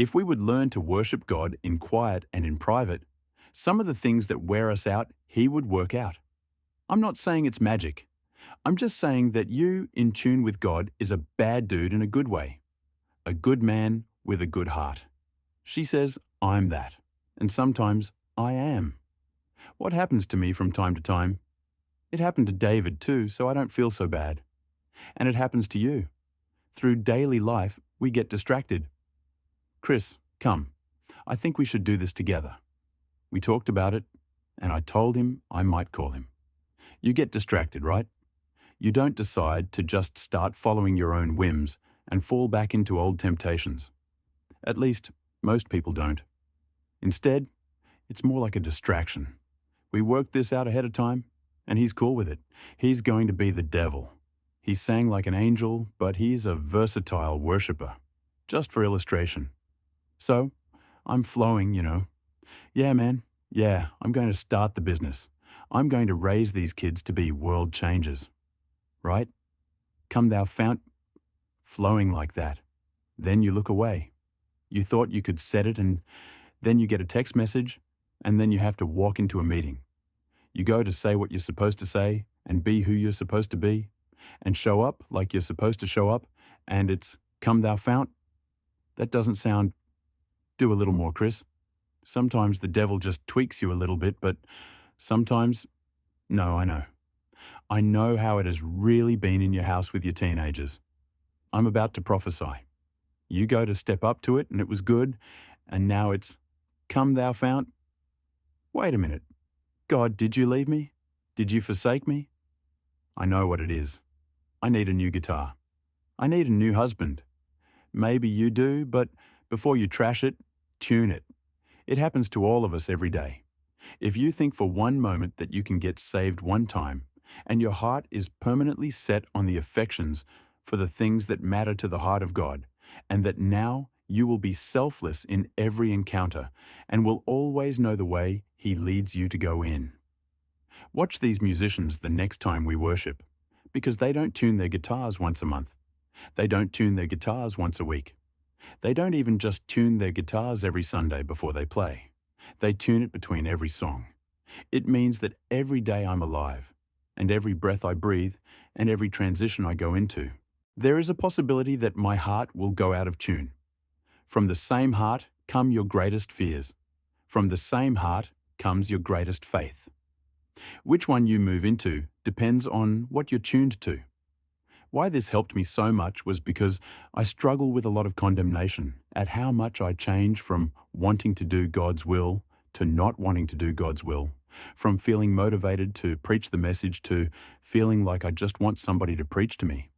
If we would learn to worship God in quiet and in private, some of the things that wear us out, He would work out. I'm not saying it's magic. I'm just saying that you, in tune with God, is a bad dude in a good way. A good man with a good heart. She says, I'm that. And sometimes I am. What happens to me from time to time? It happened to David too, so I don't feel so bad. And it happens to you. Through daily life, we get distracted. Chris, come. I think we should do this together. We talked about it, and I told him I might call him. You get distracted, right? You don't decide to just start following your own whims and fall back into old temptations. At least, most people don't. Instead, it's more like a distraction. We worked this out ahead of time, and he's cool with it. He's going to be the devil. He sang like an angel, but he's a versatile worshipper. Just for illustration. So, I'm flowing, you know. Yeah, man. Yeah, I'm going to start the business. I'm going to raise these kids to be world changers. Right? Come thou fount, flowing like that. Then you look away. You thought you could set it, and then you get a text message, and then you have to walk into a meeting. You go to say what you're supposed to say, and be who you're supposed to be, and show up like you're supposed to show up, and it's come thou fount. That doesn't sound... Do a little more, Chris. Sometimes the devil just tweaks you a little bit, but sometimes... No, I know. I know how it has really been in your house with your teenagers. I'm about to prophesy. You go to step up to it, and it was good, and now it's, come thou fount. Wait a minute. God, did you leave me? Did you forsake me? I know what it is. I need a new guitar. I need a new husband. Maybe you do, but before you trash it, tune it. It happens to all of us every day. If you think for one moment that you can get saved one time, and your heart is permanently set on the affections for the things that matter to the heart of God, and that now you will be selfless in every encounter and will always know the way He leads you to go in. Watch these musicians the next time we worship, because they don't tune their guitars once a month. They don't tune their guitars once a week. They don't even just tune their guitars every Sunday before they play. They tune it between every song. It means that every day I'm alive, and every breath I breathe, and every transition I go into, there is a possibility that my heart will go out of tune. From the same heart come your greatest fears. From the same heart comes your greatest faith. Which one you move into depends on what you're tuned to. Why this helped me so much was because I struggle with a lot of condemnation at how much I change from wanting to do God's will to not wanting to do God's will, from feeling motivated to preach the message to feeling like I just want somebody to preach to me,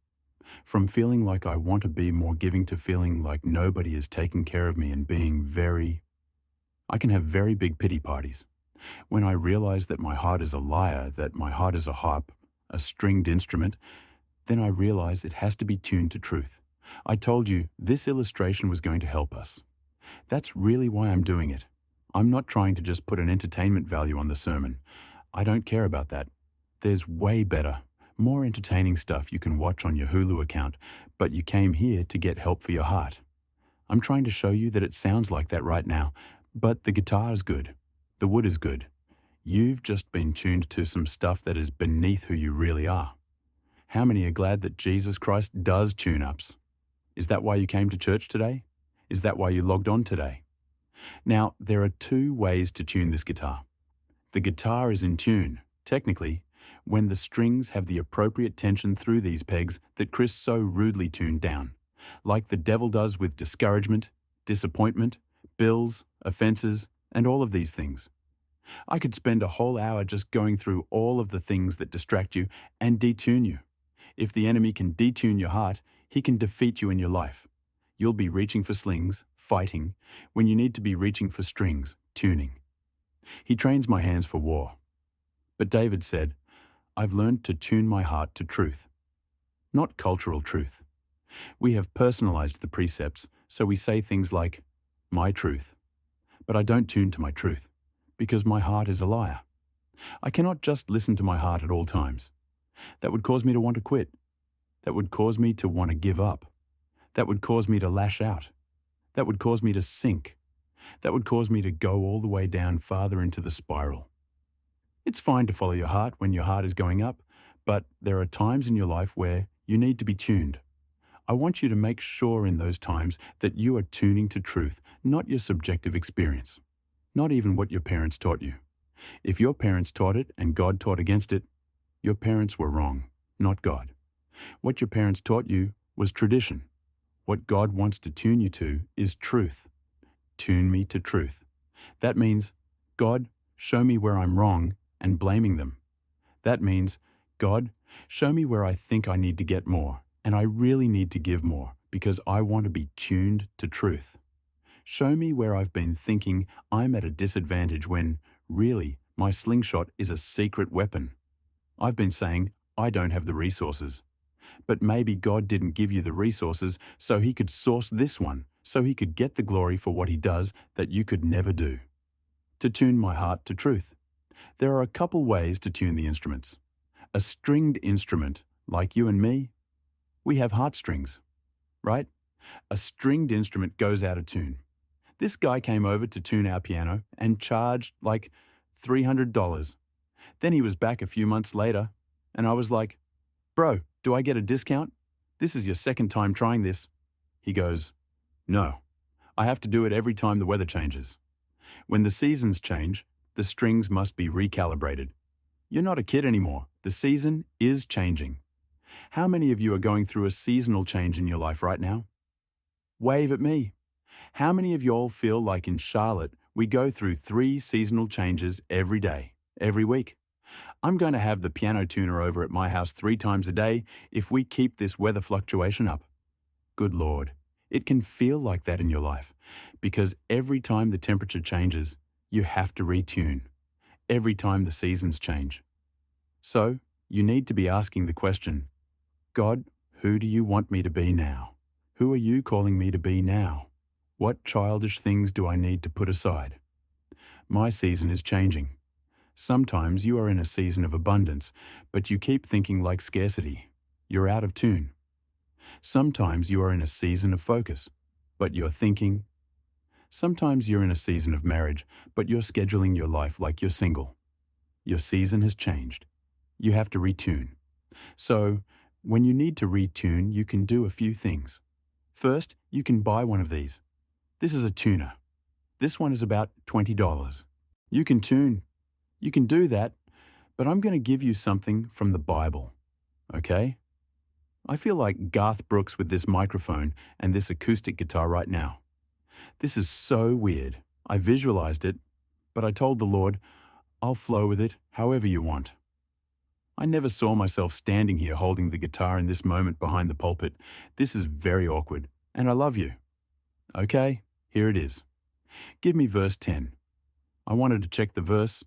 from feeling like I want to be more giving to feeling like nobody is taking care of me and being I can have very big pity parties. When I realize that my heart is a liar, that my heart is a harp, a stringed instrument, then I realize it has to be tuned to truth. I told you this illustration was going to help us. That's really why I'm doing it. I'm not trying to just put an entertainment value on the sermon. I don't care about that. There's way better, more entertaining stuff you can watch on your Hulu account, but you came here to get help for your heart. I'm trying to show you that it sounds like that right now, but the guitar is good. The wood is good. You've just been tuned to some stuff that is beneath who you really are. How many are glad that Jesus Christ does tune-ups? Is that why you came to church today? Is that why you logged on today? Now, there are two ways to tune this guitar. The guitar is in tune, technically, when the strings have the appropriate tension through these pegs that Chris so rudely tuned down, like the devil does with discouragement, disappointment, bills, offenses, and all of these things. I could spend a whole hour just going through all of the things that distract you and detune you. If the enemy can detune your heart, he can defeat you in your life. You'll be reaching for slings, fighting, when you need to be reaching for strings, tuning. He trains my hands for war. But David said, I've learned to tune my heart to truth, not cultural truth. We have personalized the precepts, so we say things like, my truth. But I don't tune to my truth, because my heart is a liar. I cannot just listen to my heart at all times. That would cause me to want to quit. That would cause me to want to give up. That would cause me to lash out. That would cause me to sink. That would cause me to go all the way down farther into the spiral. It's fine to follow your heart when your heart is going up, but there are times in your life where you need to be tuned. I want you to make sure in those times that you are tuning to truth, not your subjective experience, not even what your parents taught you. If your parents taught it and God taught against it, your parents were wrong, not God. What your parents taught you was tradition. What God wants to tune you to is truth. Tune me to truth. That means, God, show me where I'm wrong and blaming them. That means, God, show me where I think I need to get more, and I really need to give more because I want to be tuned to truth. Show me where I've been thinking I'm at a disadvantage when, really, my slingshot is a secret weapon. I've been saying I don't have the resources. But maybe God didn't give you the resources so He could source this one, so He could get the glory for what He does that you could never do. To tune my heart to truth. There are a couple ways to tune the instruments. A stringed instrument, like you and me, we have heartstrings, right? A stringed instrument goes out of tune. This guy came over to tune our piano and charged like $300. Then he was back a few months later, and I was like, "Bro, do I get a discount? This is your second time trying this." He goes, "No, I have to do it every time the weather changes. When the seasons change, the strings must be recalibrated. You're not a kid anymore. The season is changing." How many of you are going through a seasonal change in your life right now? Wave at me. How many of you all feel like in Charlotte, we go through 3 seasonal changes every day, every week? I'm going to have the piano tuner over at my house 3 times a day if we keep this weather fluctuation up. Good Lord, it can feel like that in your life because every time the temperature changes, you have to retune. Every time the seasons change. So, you need to be asking the question, God, who do you want me to be now? Who are you calling me to be now? What childish things do I need to put aside? My season is changing. Sometimes you are in a season of abundance, but you keep thinking like scarcity. You're out of tune. Sometimes you are in a season of focus, but you're thinking. Sometimes you're in a season of marriage, but you're scheduling your life like you're single. Your season has changed. You have to retune. So, when you need to retune, you can do a few things. First, you can buy one of these. This is a tuner. This one is about $20. You can tune. You can do that, but I'm going to give you something from the Bible, okay? I feel like Garth Brooks with this microphone and this acoustic guitar right now. This is so weird. I visualized it, but I told the Lord, I'll flow with it however you want. I never saw myself standing here holding the guitar in this moment behind the pulpit. This is very awkward, and I love you. Okay, here it is. Give me verse 10. I wanted to check the verse.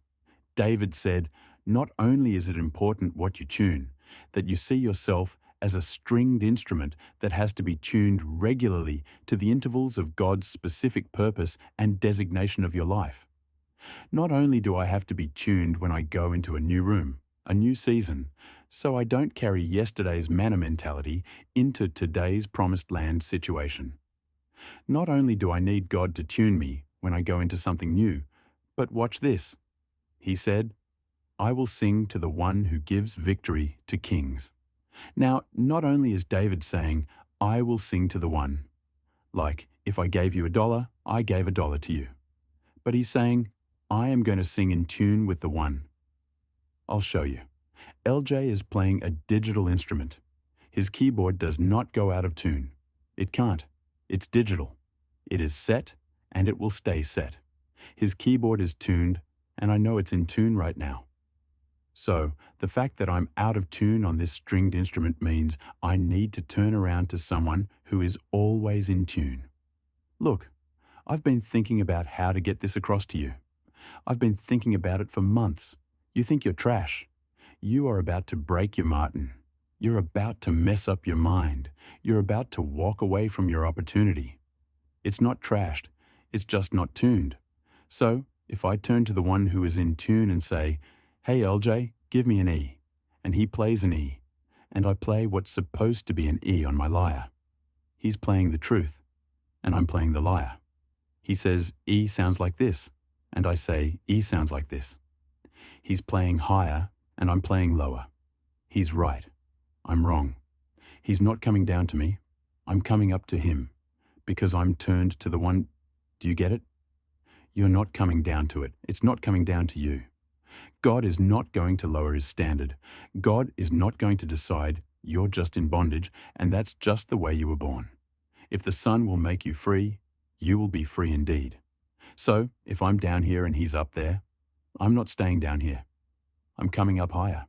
David said, not only is it important what you tune, that you see yourself as a stringed instrument that has to be tuned regularly to the intervals of God's specific purpose and designation of your life. Not only do I have to be tuned when I go into a new room, a new season, so I don't carry yesterday's manna mentality into today's promised land situation. Not only do I need God to tune me when I go into something new, but watch this. He said, I will sing to the one who gives victory to kings. Now, not only is David saying, I will sing to the one, like if I gave you $1, I gave $1 to you. But he's saying, I am going to sing in tune with the one. I'll show you. LJ is playing a digital instrument. His keyboard does not go out of tune. It can't. It's digital. It is set, and it will stay set. His keyboard is tuned, and I know it's in tune right now. So, the fact that I'm out of tune on this stringed instrument means I need to turn around to someone who is always in tune. Look, I've been thinking about how to get this across to you. I've been thinking about it for months. You think you're trash. You are about to break your Martin. You're about to mess up your mind. You're about to walk away from your opportunity. It's not trashed. It's just not tuned. So, if I turn to the one who is in tune and say, hey LJ, give me an E, and he plays an E, and I play what's supposed to be an E on my lyre. He's playing the truth. and I'm playing the liar. He says E sounds like this, and I say E sounds like this. He's playing higher, and I'm playing lower. He's right. I'm wrong. He's not coming down to me. I'm coming up to him, because I'm turned to the one. Do you get it? You're not coming down to it. It's not coming down to you. God is not going to lower his standard. God is not going to decide you're just in bondage, and that's just the way you were born. If the Son will make you free, you will be free indeed. So, if I'm down here and he's up there, I'm not staying down here. I'm coming up higher.